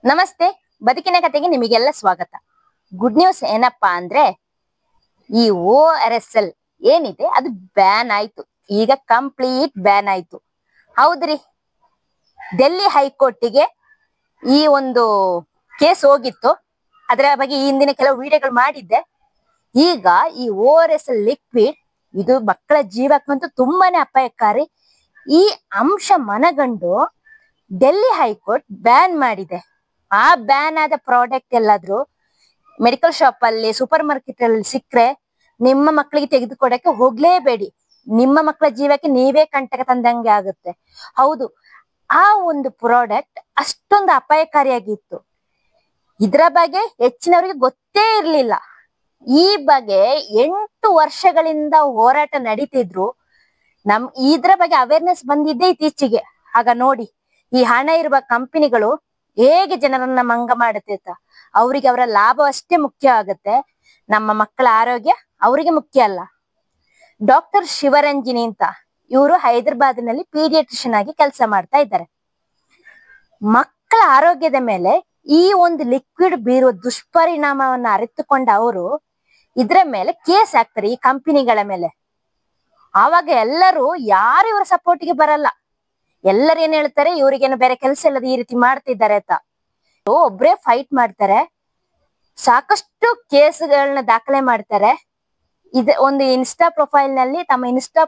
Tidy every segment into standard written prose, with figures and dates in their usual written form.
ನಮಸ್ತೆ, ಬದುಕಿನ ಕತೆಗೆ ನಿಮಗೆಲ್ಲ ಸ್ವಾಗತ. ಗುಡ್ ನ್ಯೂಸ್ ಏನಪ್ಪಾ ಅಂದ್ರೆ ಈ ORSL ಏನಿದೆ ಅದು ಬ್ಯಾನ್ ಆಯ್ತು. ಈಗ ಕಂಪ್ಲೀಟ್ ಬ್ಯಾನ್ ಆಯ್ತು. ಹೌದ್ರಿ, ಡೆಲ್ಲಿ ಹೈಕೋರ್ಟಿಗೆ ಈ ಒಂದು ಕೇಸ್ ಹೋಗಿತ್ತು. ಅದರ ಬಗ್ಗೆ ಈ ಹಿಂದಿನ ಕೆಲವು ವಿಡಿಯೋಗಳು ಮಾಡಿದ್ದೆ. ಈಗ ಈ ORSL ಲಿಕ್ವಿಡ್ ಇದು ಮಕ್ಕಳ ಜೀವಕ್ಕಂತೂ ತುಂಬಾನೇ ಅಪಾಯಕಾರಿ. ಈ ಅಂಶ ಮನಗಂಡು ಡೆಲ್ಲಿ ಹೈಕೋರ್ಟ್ ಬ್ಯಾನ್ ಮಾಡಿದೆ. ಆ ಬ್ಯಾನ್ ಆದ ಪ್ರಾಡಕ್ಟ್ ಎಲ್ಲಾದ್ರೂ ಮೆಡಿಕಲ್ ಶಾಪ್ ಅಲ್ಲಿ, ಸೂಪರ್ ಮಾರ್ಕೆಟ್ ಅಲ್ಲಿ ಸಿಕ್ಕರೆ ನಿಮ್ಮ ಮಕ್ಕಳಿಗೆ ತೆಗೆದುಕೊಡಕ್ಕೆ ಹೋಗ್ಲೇಬೇಡಿ. ನಿಮ್ಮ ಮಕ್ಕಳ ಜೀವಕ್ಕೆ ನೀವೇ ಕಂಟಕ ತಂದಂಗೆ ಆಗುತ್ತೆ. ಹೌದು, ಆ ಒಂದು ಪ್ರಾಡಕ್ಟ್ ಅಷ್ಟೊಂದು ಅಪಾಯಕಾರಿಯಾಗಿತ್ತು. ಇದರ ಬಗ್ಗೆ ಹೆಚ್ಚಿನವರಿಗೆ ಗೊತ್ತೇ ಇರ್ಲಿಲ್ಲ. ಈ ಬಗ್ಗೆ 8 ವರ್ಷಗಳಿಂದ ಹೋರಾಟ ನಡೀತಿದ್ರು. ಇದ್ರ ಬಗ್ಗೆ ಅವೇರ್ನೆಸ್ ಬಂದಿದ್ದೇ ಇತ್ತೀಚೆಗೆ. ಆಗ ನೋಡಿ, ಈ ಹಣ ಇರುವ ಕಂಪನಿಗಳು ಹೇಗೆ ಜನರನ್ನ ಮಂಗ ಮಾಡುತ್ತೆ ಅಂತ. ಅವರಿಗೆ ಅವರ ಲಾಭ ಅಷ್ಟೇ ಮುಖ್ಯ ಆಗುತ್ತೆ, ನಮ್ಮ ಮಕ್ಕಳ ಆರೋಗ್ಯ ಅವರಿಗೆ ಮುಖ್ಯ ಅಲ್ಲ. ಡಾಕ್ಟರ್ ಶಿವರಂಜಿನಿ ಅಂತ ಇವರು ಹೈದರಾಬಾದ್ನಲ್ಲಿ ಪೀಡಿಯಾಟ್ರಿಷಿಯನ್ ಆಗಿ ಕೆಲಸ ಮಾಡ್ತಾ ಇದ್ದಾರೆ. ಮಕ್ಕಳ ಆರೋಗ್ಯದ ಮೇಲೆ ಈ ಒಂದು ಲಿಕ್ವಿಡ್ ಬೀರುವ ದುಷ್ಪರಿಣಾಮವನ್ನು ಅರಿತುಕೊಂಡ ಅವರು ಇದ್ರ ಮೇಲೆ ಕೇಸ್ ಹಾಕ್ತಾರೆ, ಈ ಕಂಪನಿಗಳ ಮೇಲೆ. ಆವಾಗ ಎಲ್ಲರೂ ಯಾರು ಇವರ ಸಪೋರ್ಟ್ಗೆ ಬರಲ್ಲ. ಎಲ್ಲರೂ ಏನ್ ಹೇಳ್ತಾರೆ, ಇವ್ರಿಗೇನು ಬೇರೆ ಕೆಲಸ ಇಲ್ಲದ ಈ ರೀತಿ ಮಾಡ್ತಿದ್ದಾರೆ ಅಂತ ಒಬ್ರೇ ಫೈಟ್ ಮಾಡ್ತಾರೆ. ಸಾಕಷ್ಟು ಕೇಸ್ಗಳನ್ನ ದಾಖಲೆ ಮಾಡ್ತಾರೆ. ಒಂದು ತಮ್ಮ ಇನ್ಸ್ಟಾ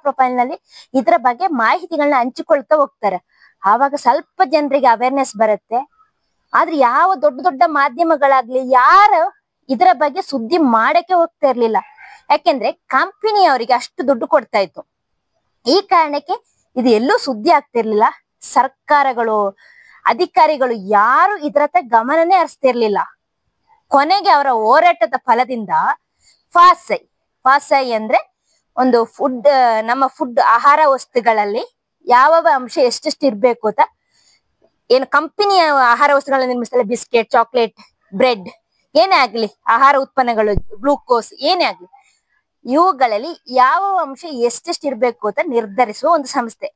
ಪ್ರೊಫೈಲ್ ನಲ್ಲಿ ಇದರ ಬಗ್ಗೆ ಮಾಹಿತಿಗಳನ್ನ ಹಂಚಿಕೊಳ್ತಾ ಹೋಗ್ತಾರೆ. ಆವಾಗ ಸ್ವಲ್ಪ ಜನರಿಗೆ ಅವೇರ್ನೆಸ್ ಬರುತ್ತೆ. ಆದ್ರೆ ಯಾವ ದೊಡ್ಡ ದೊಡ್ಡ ಮಾಧ್ಯಮಗಳಾಗ್ಲಿ ಯಾರು ಇದರ ಬಗ್ಗೆ ಸುದ್ದಿ ಮಾಡಕ್ಕೆ ಹೋಗ್ತಾ ಇರ್ಲಿಲ್ಲ. ಯಾಕೆಂದ್ರೆ ಕಂಪನಿ ಅವರಿಗೆ ಅಷ್ಟು ದುಡ್ಡು ಕೊಡ್ತಾ ಇತ್ತು. ಈ ಕಾರಣಕ್ಕೆ ಇದು ಎಲ್ಲೂ ಸುದ್ದಿ ಆಗ್ತಿರ್ಲಿಲ್ಲ. ಸರ್ಕಾರಗಳು, ಅಧಿಕಾರಿಗಳು ಯಾರು ಇದ್ರತ್ತ ಗಮನನೇ ಹರಿಸ್ತಿರ್ಲಿಲ್ಲ. ಕೊನೆಗೆ ಅವರ ಹೋರಾಟದ ಫಲದಿಂದ ಫಾಸೈ ಅಂದ್ರೆ ಒಂದು ನಮ್ಮ ಆಹಾರ ವಸ್ತುಗಳಲ್ಲಿ ಯಾವ ಅಂಶ ಎಷ್ಟೆಷ್ಟು ಇರ್ಬೇಕು ಅಂತ, ಏನು ಕಂಪನಿಯ ಆಹಾರ ವಸ್ತುಗಳನ್ನ ನಿರ್ಮಿಸ್ತಾರೆ, ಬಿಸ್ಕೆಟ್, ಚಾಕ್ಲೇಟ್, ಬ್ರೆಡ್, ಏನೇ ಆಗ್ಲಿ, ಆಹಾರ ಉತ್ಪನ್ನಗಳು, ಗ್ಲೂಕೋಸ್ ಏನೇ ಆಗ್ಲಿ, ಇವುಗಳಲ್ಲಿ ಯಾವ ಅಂಶ ಎಷ್ಟೆಷ್ಟು ಇರ್ಬೇಕು ಅಂತ ನಿರ್ಧರಿಸುವ ಒಂದು ಸಂಸ್ಥೆ.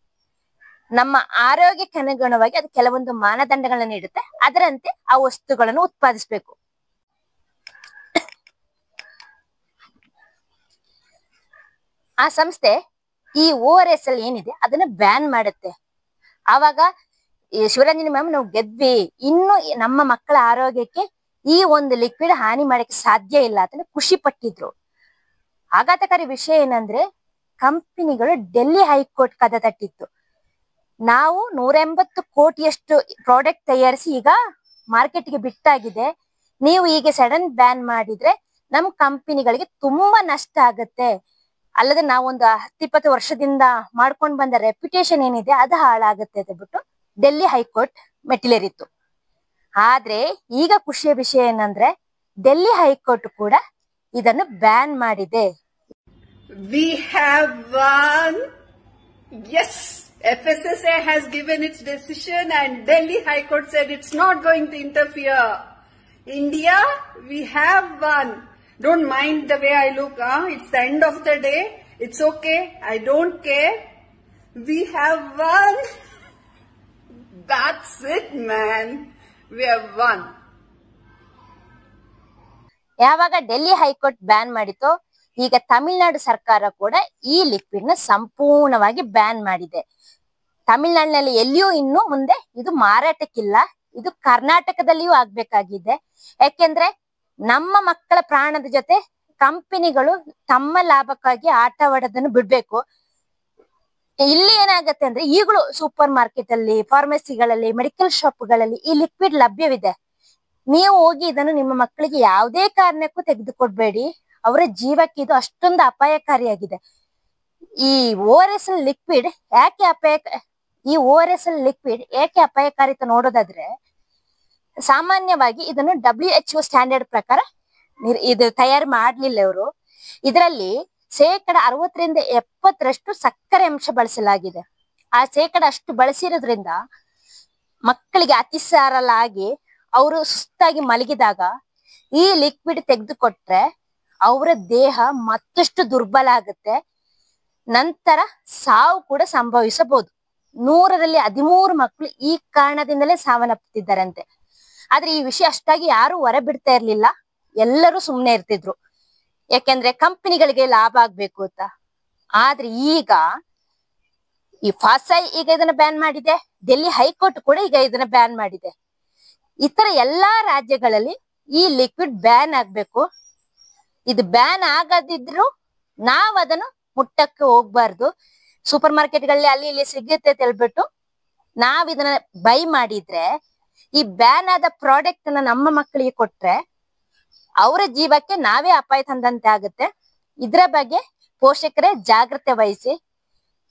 ನಮ್ಮ ಆರೋಗ್ಯಕ್ಕೆ ಅನುಗುಣವಾಗಿ ಅದು ಕೆಲವೊಂದು ಮಾನದಂಡಗಳನ್ನ ನೀಡುತ್ತೆ. ಅದರಂತೆ ಆ ವಸ್ತುಗಳನ್ನು ಉತ್ಪಾದಿಸಬೇಕು. ಆ ಸಂಸ್ಥೆ ಈ ORSL ಏನಿದೆ ಅದನ್ನ ಬ್ಯಾನ್ ಮಾಡುತ್ತೆ. ಆವಾಗ ಶಿವರಂಜನಿ ಮ್ಯಾಮ್, ನಾವು ಗೆದ್ವಿ, ಇನ್ನು ನಮ್ಮ ಮಕ್ಕಳ ಆರೋಗ್ಯಕ್ಕೆ ಈ ಒಂದು ಲಿಕ್ವಿಡ್ ಹಾನಿ ಮಾಡಕ್ಕೆ ಸಾಧ್ಯ ಇಲ್ಲ ಅಂತ ಖುಷಿ ಪಟ್ಟಿದ್ರು. ಆಘಾತಕಾರಿ ವಿಷಯ ಏನಂದ್ರೆ, ಕಂಪನಿಗಳು ಡೆಲ್ಲಿ ಹೈಕೋರ್ಟ್ ಕದ ತಟ್ಟಿತ್ತು. ನಾವು 180 ಕೋಟಿಯಷ್ಟು ಪ್ರಾಡಕ್ಟ್ ತಯಾರಿಸಿ ಈಗ ಮಾರ್ಕೆಟ್ಗೆ ಬಿಟ್ಟಾಗಿದೆ. ನೀವು ಈಗ ಸಡನ್ ಬ್ಯಾನ್ ಮಾಡಿದ್ರೆ ನಮ್ ಕಂಪನಿಗಳಿಗೆ ತುಂಬಾ ನಷ್ಟ ಆಗುತ್ತೆ. ಅಲ್ಲದೆ ನಾವೊಂದು 10-20 ವರ್ಷದಿಂದ ಮಾಡ್ಕೊಂಡು ಬಂದ ರೆಪ್ಯುಟೇಷನ್ ಏನಿದೆ ಅದು ಹಾಳಾಗುತ್ತೆ ಅಂತ ಬಿಟ್ಟು ಡೆಲ್ಲಿ ಹೈಕೋರ್ಟ್ ಮೆಟ್ಟಿಲೇರಿತ್ತು. ಆದ್ರೆ ಈಗ ಖುಷಿಯ ವಿಷಯ ಏನಂದ್ರೆ, ಡೆಲ್ಲಿ ಹೈಕೋರ್ಟ್ ಕೂಡ ಇದನ್ನು ಬ್ಯಾನ್ ಮಾಡಿದೆ. We have won. Yes, FSSA has given its decision and Delhi High Court said it's not going to interfere. India, we have won. Don't mind the way I look, it's the end of the day. It's okay. I don't care. We have won. That's it, man. We have won. ಯಾವಾಗ Delhi high court ban ಮಾಡಿತೋ, ಈಗ ತಮಿಳುನಾಡು ಸರ್ಕಾರ ಕೂಡ ಈ liquid ನ ಸಂಪೂರ್ಣವಾಗಿ ban ಮಾಡಿದೆ. ತಮಿಳುನಾಡಿನಲ್ಲಿ ಎಲ್ಲಿಯೂ ಇನ್ನು ಮುಂದೆ ಇದು ಮಾರಾಟಕ್ಕಿಲ್ಲ. ಇದು ಕರ್ನಾಟಕದಲ್ಲಿಯೂ ಆಗ್ಬೇಕಾಗಿದೆ. ಯಾಕೆಂದ್ರೆ ನಮ್ಮ ಮಕ್ಕಳ ಪ್ರಾಣದ ಜೊತೆ ಕಂಪನಿಗಳು ತಮ್ಮ ಲಾಭಕ್ಕಾಗಿ ಆಟವಾಡೋದನ್ನು ಬಿಡ್ಬೇಕು. ಇಲ್ಲಿ ಏನಾಗತ್ತೆ ಅಂದ್ರೆ, ಈಗಲೂ ಸೂಪರ್ ಮಾರ್ಕೆಟ್ ಅಲ್ಲಿ, ಫಾರ್ಮಸಿಗಳಲ್ಲಿ, ಮೆಡಿಕಲ್ ಶಾಪ್ಗಳಲ್ಲಿ ಈ ಲಿಕ್ವಿಡ್ ಲಭ್ಯವಿದೆ. ನೀವು ಹೋಗಿ ಇದನ್ನು ನಿಮ್ಮ ಮಕ್ಕಳಿಗೆ ಯಾವುದೇ ಕಾರಣಕ್ಕೂ ತೆಗೆದುಕೊಡ್ಬೇಡಿ. ಅವರ ಜೀವಕ್ಕೆ ಇದು ಅಷ್ಟೊಂದು ಅಪಾಯಕಾರಿಯಾಗಿದೆ. ಈ ORSL ಲಿಕ್ವಿಡ್ ಯಾಕೆ ಅಪಾಯಕಾರಿ ಅಂತ ನೋಡೋದಾದ್ರೆ, ಸಾಮಾನ್ಯವಾಗಿ ಇದನ್ನು WHO ಸ್ಟ್ಯಾಂಡರ್ಡ್ ಪ್ರಕಾರ ಇದು ತಯಾರು ಮಾಡ್ಲಿಲ್ಲ ಇವರು. ಇದರಲ್ಲಿ 60-70% ಸಕ್ಕರೆ ಅಂಶ ಬಳಸಲಾಗಿದೆ. ಆ ಅಷ್ಟು ಬಳಸಿರೋದ್ರಿಂದ ಮಕ್ಕಳಿಗೆ ಅತಿಸಾರಲಾಗಿ ಅವರು ಸುಸ್ತಾಗಿ ಮಲಗಿದಾಗ ಈ ಲಿಕ್ವಿಡ್ ತೆಗೆದುಕೊಟ್ರೆ ಅವರ ದೇಹ ಮತ್ತಷ್ಟು ದುರ್ಬಲ ಆಗುತ್ತೆ. ನಂತರ ಸಾವು ಕೂಡ ಸಂಭವಿಸಬಹುದು. 100ರಲ್ಲಿ 13 ಮಕ್ಕಳು ಈ ಕಾರಣದಿಂದಲೇ ಸಾವನ್ನಪ್ಪುತ್ತಿದ್ದಾರಂತೆ. ಆದ್ರೆ ಈ ವಿಷಯ ಅಷ್ಟಾಗಿ ಯಾರು ಹೊರ ಬಿಡ್ತಾ ಇರ್ಲಿಲ್ಲ, ಎಲ್ಲರೂ ಸುಮ್ನೆ ಇರ್ತಿದ್ರು. ಯಾಕೆಂದ್ರೆ ಕಂಪನಿಗಳಿಗೆ ಲಾಭ ಆಗ್ಬೇಕು ಅಂತ. ಆದ್ರೆ ಈಗ ಈ ಫಾಸೈ ಈಗ ಇದನ್ನ ಬ್ಯಾನ್ ಮಾಡಿದೆ, ಡೆಲ್ಲಿ ಹೈಕೋರ್ಟ್ ಕೂಡ ಈಗ ಇದನ್ನ ಬ್ಯಾನ್ ಮಾಡಿದೆ. ಇತರ ಎಲ್ಲಾ ರಾಜ್ಯಗಳಲ್ಲಿ ಈ ಲಿಕ್ವಿಡ್ ಬ್ಯಾನ್ ಆಗ್ಬೇಕು. ಇದು ಬ್ಯಾನ್ ಆಗದಿದ್ರು ನಾವ್ ಅದನ್ನು ಮುಟ್ಟಕ್ಕೆ ಹೋಗ್ಬಾರ್ದು. ಸೂಪರ್ ಮಾರ್ಕೆಟ್ಗಳಲ್ಲಿ ಅಲ್ಲಿ ಇಲ್ಲಿ ಸಿಗುತ್ತೆ ಅಂತ ಹೇಳ್ಬಿಟ್ಟು ನಾವ್ ಇದನ್ನ ಬೈ ಮಾಡಿದ್ರೆ, ಈ ಬ್ಯಾನ್ ಆದ ಪ್ರಾಡಕ್ಟ್ ಅನ್ನ ನಮ್ಮ ಮಕ್ಕಳಿಗೆ ಕೊಟ್ರೆ ಅವರ ಜೀವಕ್ಕೆ ನಾವೇ ಅಪಾಯ ತಂದಂತೆ ಆಗುತ್ತೆ. ಇದ್ರ ಬಗ್ಗೆ ಪೋಷಕರೇ ಜಾಗ್ರತೆ ವಹಿಸಿ.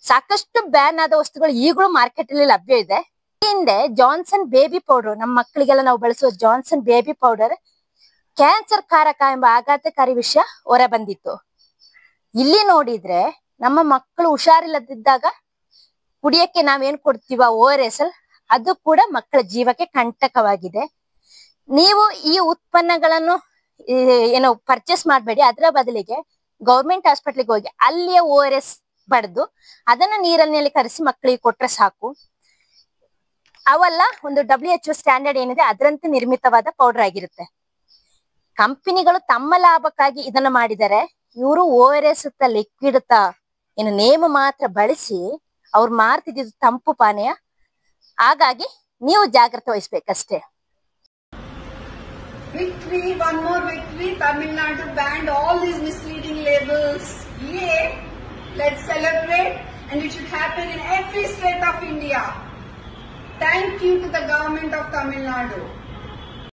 ಸಾಕಷ್ಟು ಬ್ಯಾನ್ ಆದ ವಸ್ತುಗಳು ಈಗಲೂ ಮಾರ್ಕೆಟ್ ಅಲ್ಲಿ ಲಭ್ಯ ಇದೆ. ಹಿಂದೆ ಜಾನ್ಸನ್ ಬೇಬಿ ಪೌಡರ್, ನಮ್ಮ ಮಕ್ಕಳಿಗೆಲ್ಲ ನಾವು ಬಳಸುವ ಜಾನ್ಸನ್ ಬೇಬಿ ಪೌಡರ್ ಕ್ಯಾನ್ಸರ್ ಕಾರಕ ಎಂಬ ಆಘಾತಕಾರಿ ವಿಷಯ ಹೊರ ಬಂದಿತ್ತು. ಇಲ್ಲಿ ನೋಡಿದ್ರೆ ನಮ್ಮ ಮಕ್ಕಳು ಹುಷಾರಿಲ್ಲದಿದ್ದಾಗ ಕುಡಿಯಕ್ಕೆ ನಾವೇನ್ ಕೊಡ್ತೀವ ORS, ಅದು ಕೂಡ ಮಕ್ಕಳ ಜೀವಕ್ಕೆ ಕಂಟಕವಾಗಿದೆ. ನೀವು ಈ ಉತ್ಪನ್ನಗಳನ್ನು ಏನೋ ಪರ್ಚೇಸ್ ಮಾಡಬೇಡಿ. ಅದರ ಬದಲಿಗೆ ಗೌರ್ಮೆಂಟ್ ಹಾಸ್ಪಿಟ್ಲಿಗೆ ಹೋಗಿ ಅಲ್ಲಿಯೇ ORS ಬಡ್ದು ಅದನ್ನ ನೀರಲ್ಲಿ ಕರೆಸಿ ಮಕ್ಕಳಿಗೆ ಕೊಟ್ರೆ ಸಾಕು. ಅವೆಲ್ಲ ಒಂದು WHO ಸ್ಟ್ಯಾಂಡರ್ಡ್ ಏನಿದೆ ಅದರಂತೆ ನಿರ್ಮಿತವಾದ ಪೌಡರ್ ಆಗಿರುತ್ತೆ. ಕಂಪನಿಗಳು ತಮ್ಮ ಲಾಭಕ್ಕಾಗಿ ಇದನ್ನ ಮಾಡಿದರೆ, ಇವರು ORS ಲಿಕ್ವಿಡ್ ಏನು ನೇಮ ಮಾತ್ರ ಬಳಸಿ ಅವ್ರು ಮಾರ್ತಿದ್ದು ತಂಪು ಪಾನೀಯ. ಹಾಗಾಗಿ ನೀವು ಜಾಗ್ರತೆ ವಹಿಸ್ಬೇಕಷ್ಟೇ. Victory, one more victory. Tamil Nadu banned all these misleading labels. Yay! Let's celebrate, and it should happen in every state of India. Thank you to the government of Tamil Nadu.